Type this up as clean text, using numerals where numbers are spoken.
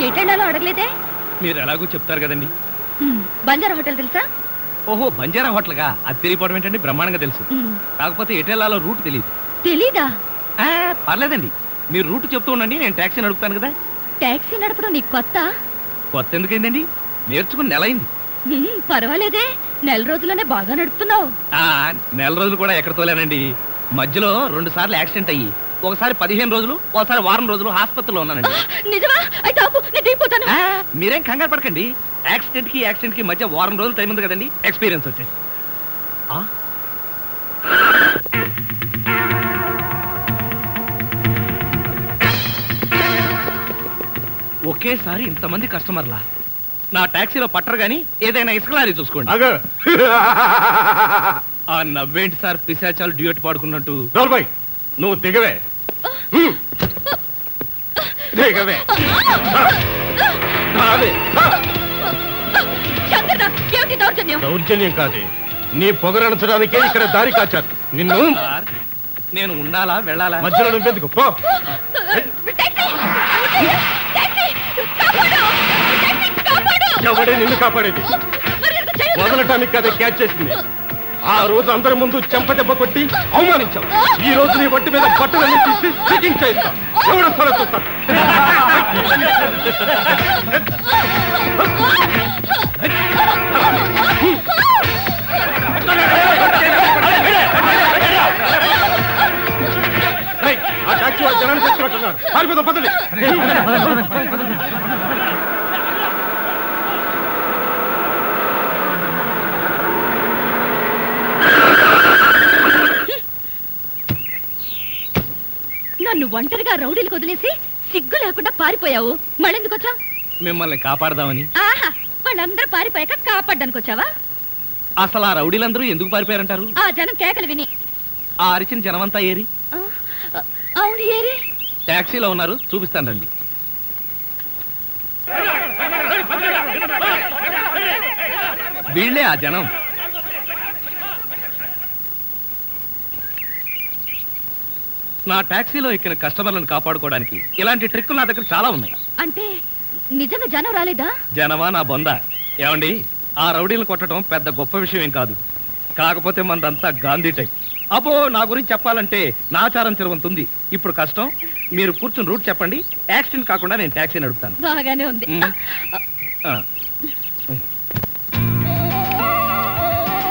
ఎటెళ్ళాలో అడగలేదే? మీరు ఎలాగో చెప్తారు కదండి. బంజారా హోటల్ తెలుసా? ఓహో, బంజారా హోటల్గా? అది తెలియపోవడం ఏంటండి, బ్రహ్మాండంగా తెలుసు. కాకపోతే ఎటెళ్ళాలో రూట్ తెలియదు. తెలీదా? పర్లేదండి, మీరు రూట్ చెప్తూ ఉండండి, నేను ట్యాక్సీ నడుపుతాను కదా. టాక్సీ నడపడం నీకు కొత్త? కొత్త ఎందుకైందండి, నేర్చుకుని నెల అయింది. పర్వాలేదే, నెల రోజుల్లోనే బాగా నడుపుతున్నావు. నెల రోజులు కూడా ఎక్కడ తోలేనండి. మధ్యలో 2 సార్లు యాక్సిడెంట్ అయ్యి, ఒకసారి 15 రోజులు, ఒకసారి వారం రోజులు హాస్పిటల్లో ఉన్నానండి. నిజమా? అయితే ఆపు, నేను దిగిపోతాను. మీరేం కంగారు పడకండి, యాక్సిడెంట్ కి మధ్య వారం రోజులు టైం ఉంది కదండి, ఎక్స్పీరియన్స్ వచ్చేసి. ఒకేసారి ఇంతమంది కస్టమర్లా నా టాక్సీలో పట్టరు గాని ఏదైనా ఇసుక లారీ చూసుకోండి. ఆ నవ్వేంటి సార్, పిశాచాలు డ్యూయట్ పాడుకున్నట్టు. నువ్వు దిగవే. దిగవే. దౌర్జన్యం కాదు, నీ పొగరణించడానికే ఇక్కడ దారి కాచారు నిన్ను. నేను ఉండాలా వెళ్ళాలా? మధ్యలో నువ్వెందుకు పో. ఎవడే నిన్ను కాపాడేది? వదలటానికి కదా క్యాచ్ చేసింది. ఆ రోజు అందరి ముందు చెంపదెబ్బ కొట్టి అవమానించావు. ఈ రోజు నీ ఒంటి మీద బట్టలన్నీ తీసి చెకింగ్ చేస్తాం. ఎవడో సరే చూస్తాం. ఆ టాక్సీ వాళ్ళు జనాన్ని తెచ్చినట్టున్నారు. పారిపోదాం పదండి. నన్ను ఒంటరిగా రౌడీలకు వదిలేసి సిగ్గు లేకుండా పారిపోయావు. మళ్ళెందుకు వచ్చావు? మిమ్మల్ని కాపాడదామని. ఆహా, వాళ్ళందరూ పారిపోయాక కాపాడ్డానికి వచ్చావా? అసలు ఆ రౌడీలందరూ ఎందుకు పారిపోయారంటారు? ఆ జనం కేకలు విని. ఆ అరిచిన జనమంతా ఏరి? అవును, ఏరి. టాక్సీలో ఉన్నారు, చూపిస్తాను రండి. వీళ్ళే ఆ జనం. నా టాక్సీలో ఎక్కిన కస్టమర్లను కాపాడుకోవడానికి ఇలాంటి ట్రిక్కులు నా దగ్గర చాలా ఉన్నాయి. అంటే నిజంగా జనం రాలేదా? జనమా నా బొంద. ఏమండి, ఆ రౌడీలను కొట్టడం పెద్ద గొప్ప విషయం ఏం కాదు. కాకపోతే మనదంతా గాంధీ టైప్. అబ్బో, నా గురించి చెప్పాలంటే నాచారం చిరవంతుంది. ఇప్పుడు కష్టం, మీరు కూర్చుని రూట్ చెప్పండి. యాక్సిడెంట్ కాకుండా నేను టాక్సీ నడుపుతాను. బాగానే ఉంది.